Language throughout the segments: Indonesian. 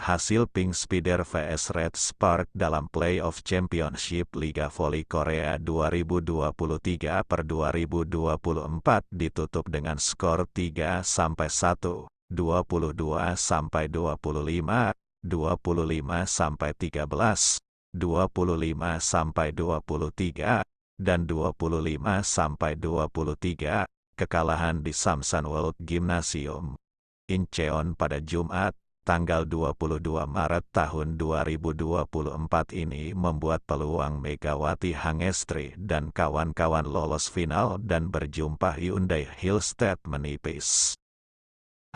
Hasil Pink Spider vs Red Spark dalam Playoff Championship Liga Voli Korea 2023/2024 ditutup dengan skor 3-1, 22-25, 25-13, 25-23, dan 25-23, kekalahan di Samsan World Gymnasium, Incheon pada Jumat, tanggal 22 Maret tahun 2024 ini membuat peluang Megawati Hangestri dan kawan-kawan lolos final dan berjumpa Hyundai Hillstead menipis.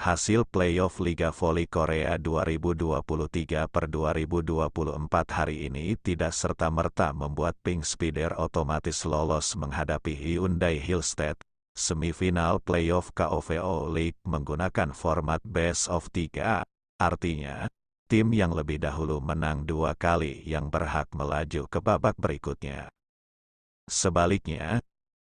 Hasil playoff Liga Voli Korea 2023/2024 hari ini tidak serta-merta membuat Pink Spider otomatis lolos menghadapi Hyundai Hillstead. Semifinal playoff KOVO League menggunakan format best of 3. Artinya, tim yang lebih dahulu menang 2 kali yang berhak melaju ke babak berikutnya. Sebaliknya,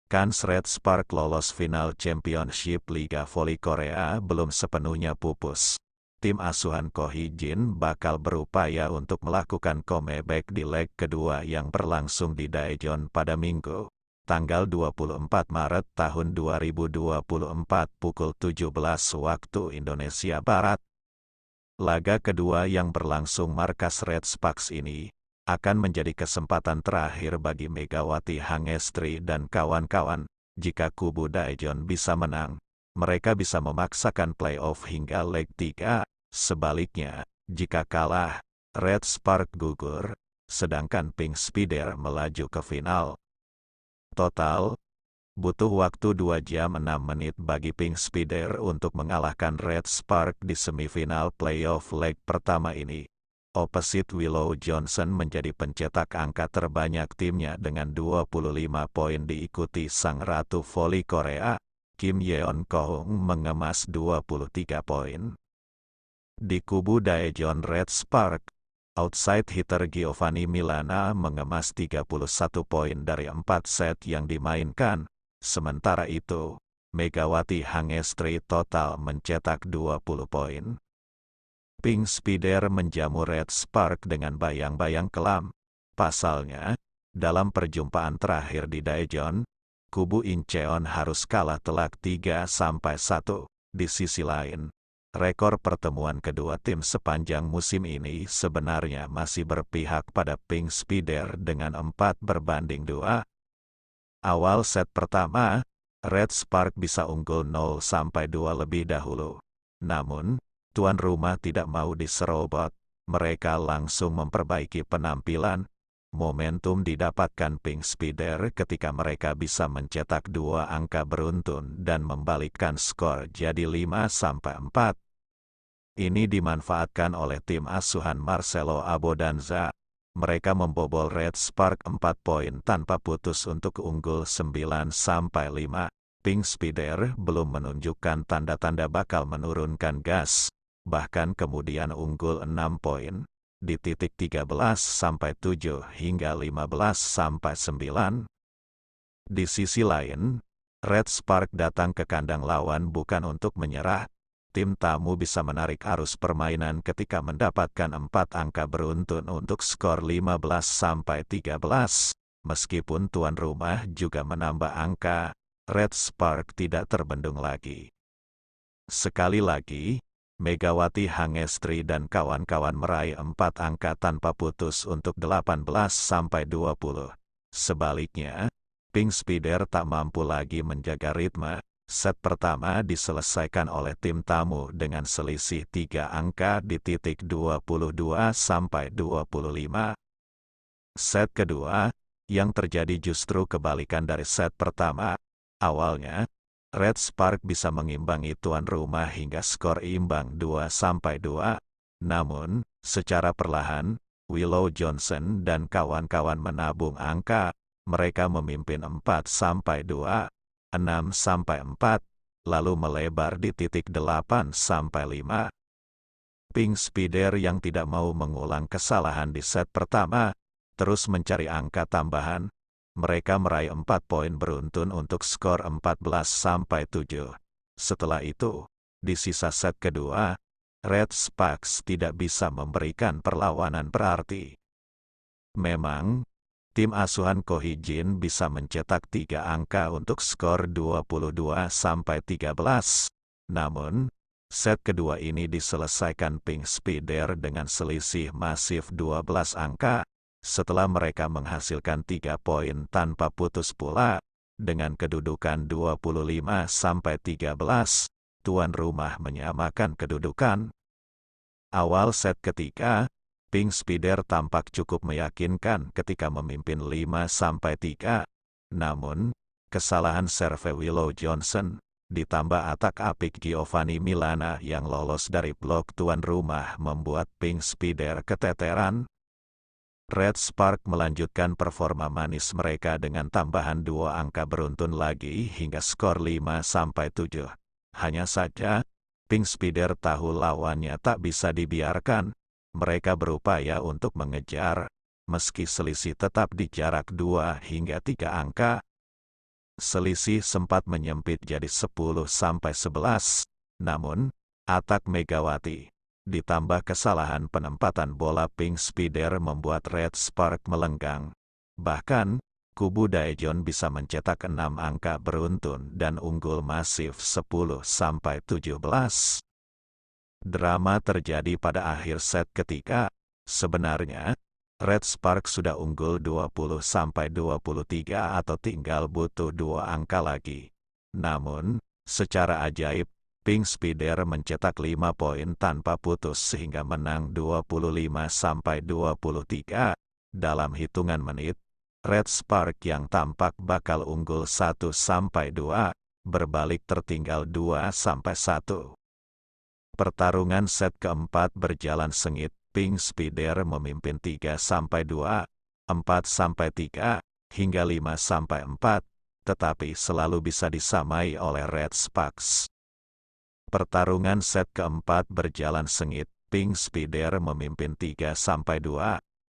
kans Red Spark lolos final Championship Liga Voli Korea belum sepenuhnya pupus. Tim asuhan Ko Hee-jin bakal berupaya untuk melakukan comeback di leg kedua yang berlangsung di Daejeon pada Minggu, tanggal 24 Maret tahun 2024 pukul 17 waktu Indonesia Barat. Laga kedua yang berlangsung markas Red Sparks ini akan menjadi kesempatan terakhir bagi Megawati Hangestri dan kawan-kawan. Jika kubu Daejeon bisa menang, mereka bisa memaksakan playoff hingga leg 3. Sebaliknya, jika kalah, Red Spark gugur, sedangkan Pink Spider melaju ke final. Total, butuh waktu 2 jam 6 menit bagi Pink Spider untuk mengalahkan Red Spark di semifinal playoff leg pertama ini. Opposite Willow Johnson menjadi pencetak angka terbanyak timnya dengan 25 poin, diikuti sang ratu voli Korea, Kim Yeon Koung mengemas 23 poin. Di kubu Daejeon Red Spark, outside hitter Giovanni Milana mengemas 31 poin dari 4 set yang dimainkan. Sementara itu, Megawati Hangestri total mencetak 20 poin. Pink Spider menjamu Red Spark dengan bayang-bayang kelam. Pasalnya, dalam perjumpaan terakhir di Daejeon, kubu Incheon harus kalah telak 3-1. Di sisi lain, rekor pertemuan kedua tim sepanjang musim ini sebenarnya masih berpihak pada Pink Spider dengan 4-2. Awal set pertama, Red Spark bisa unggul 0-2 lebih dahulu. Namun, tuan rumah tidak mau diserobot. Mereka langsung memperbaiki penampilan. Momentum didapatkan Pink Spider ketika mereka bisa mencetak 2 angka beruntun dan membalikkan skor jadi 5-4. Ini dimanfaatkan oleh tim asuhan Marcelo Abodanza. Mereka membobol Red Spark 4 poin tanpa putus untuk unggul 9-5. Pink Spider belum menunjukkan tanda-tanda bakal menurunkan gas, bahkan kemudian unggul 6 poin, di titik 13-7 hingga 15-9. Di sisi lain, Red Spark datang ke kandang lawan bukan untuk menyerah. Tim tamu bisa menarik arus permainan ketika mendapatkan 4 angka beruntun untuk skor 15-13. Meskipun tuan rumah juga menambah angka, Red Spark tidak terbendung lagi. Sekali lagi, Megawati Hangestri dan kawan-kawan meraih 4 angka tanpa putus untuk 18-20. Sebaliknya, Pink Spider tak mampu lagi menjaga ritme. Set pertama diselesaikan oleh tim tamu dengan selisih 3 angka di titik 22-25. Set kedua, yang terjadi justru kebalikan dari set pertama. Awalnya, Red Spark bisa mengimbangi tuan rumah hingga skor imbang 2-2. Namun, secara perlahan, Willow Johnson dan kawan-kawan menabung angka. Mereka memimpin 4-2. 6-4, lalu melebar di titik 8-5. Pink Spider yang tidak mau mengulang kesalahan di set pertama, terus mencari angka tambahan. Mereka meraih 4 poin beruntun untuk skor 14-7. Setelah itu, di sisa set kedua, Red Sparks tidak bisa memberikan perlawanan berarti. Memang, tim asuhan Ko Hee-jin bisa mencetak 3 angka untuk skor 22-13. Namun, set kedua ini diselesaikan Pink Spider dengan selisih masif 12 angka, setelah mereka menghasilkan 3 poin tanpa putus pula. Dengan kedudukan 25-13, tuan rumah menyamakan kedudukan. Awal set ketiga, Pink Spider tampak cukup meyakinkan ketika memimpin 5-3. Namun, kesalahan serve Willow Johnson, ditambah atak apik Giovanni Milana yang lolos dari blok tuan rumah membuat Pink Spider keteteran. Red Spark melanjutkan performa manis mereka dengan tambahan 2 angka beruntun lagi hingga skor 5-7. Hanya saja, Pink Spider tahu lawannya tak bisa dibiarkan. Mereka berupaya untuk mengejar, meski selisih tetap di jarak 2 hingga 3 angka. Selisih sempat menyempit jadi 10-11, namun, atak Megawati, ditambah kesalahan penempatan bola Pink Spider membuat Red Spark melenggang. Bahkan, kubu Daejeon bisa mencetak 6 angka beruntun dan unggul masif 10-17. Drama terjadi pada akhir set ketika, sebenarnya, Red Spark sudah unggul 20-23 atau tinggal butuh 2 angka lagi. Namun, secara ajaib, Pink Spider mencetak 5 poin tanpa putus sehingga menang 25-23. Dalam hitungan menit, Red Spark yang tampak bakal unggul 1-2, berbalik tertinggal 2-1. Pertarungan set keempat berjalan sengit. Pink Spider memimpin 3-2, 4-3, hingga 5-4, tetapi selalu bisa disamai oleh Red Sparks. Pertarungan set keempat berjalan sengit. Pink Spider memimpin 3-2,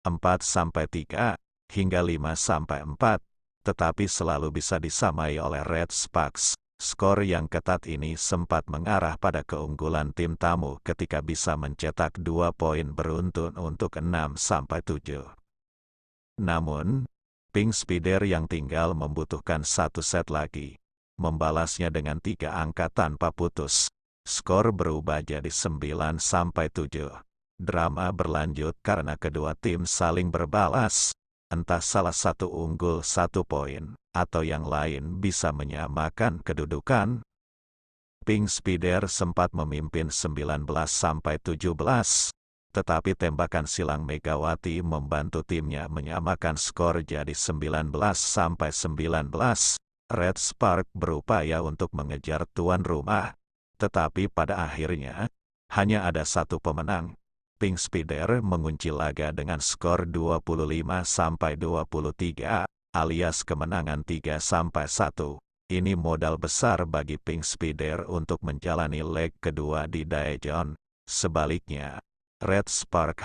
4-3, hingga 5-4, tetapi selalu bisa disamai oleh Red Sparks. Skor yang ketat ini sempat mengarah pada keunggulan tim tamu ketika bisa mencetak 2 poin beruntun untuk 6-7. Namun, Pink Spider yang tinggal membutuhkan 1 set lagi, membalasnya dengan 3 angka tanpa putus. Skor berubah jadi 9-7. Drama berlanjut karena kedua tim saling berbalas. Entah salah satu unggul 1 poin, atau yang lain bisa menyamakan kedudukan. Pink Spider sempat memimpin 19-17, tetapi tembakan silang Megawati membantu timnya menyamakan skor jadi 19-19. Red Spark berupaya untuk mengejar tuan rumah, tetapi pada akhirnya, hanya ada satu pemenang. Pink Spider mengunci laga dengan skor 25-23, alias kemenangan 3-1. Ini modal besar bagi Pink Spider untuk menjalani leg kedua di Daejeon. Sebaliknya, Red Spark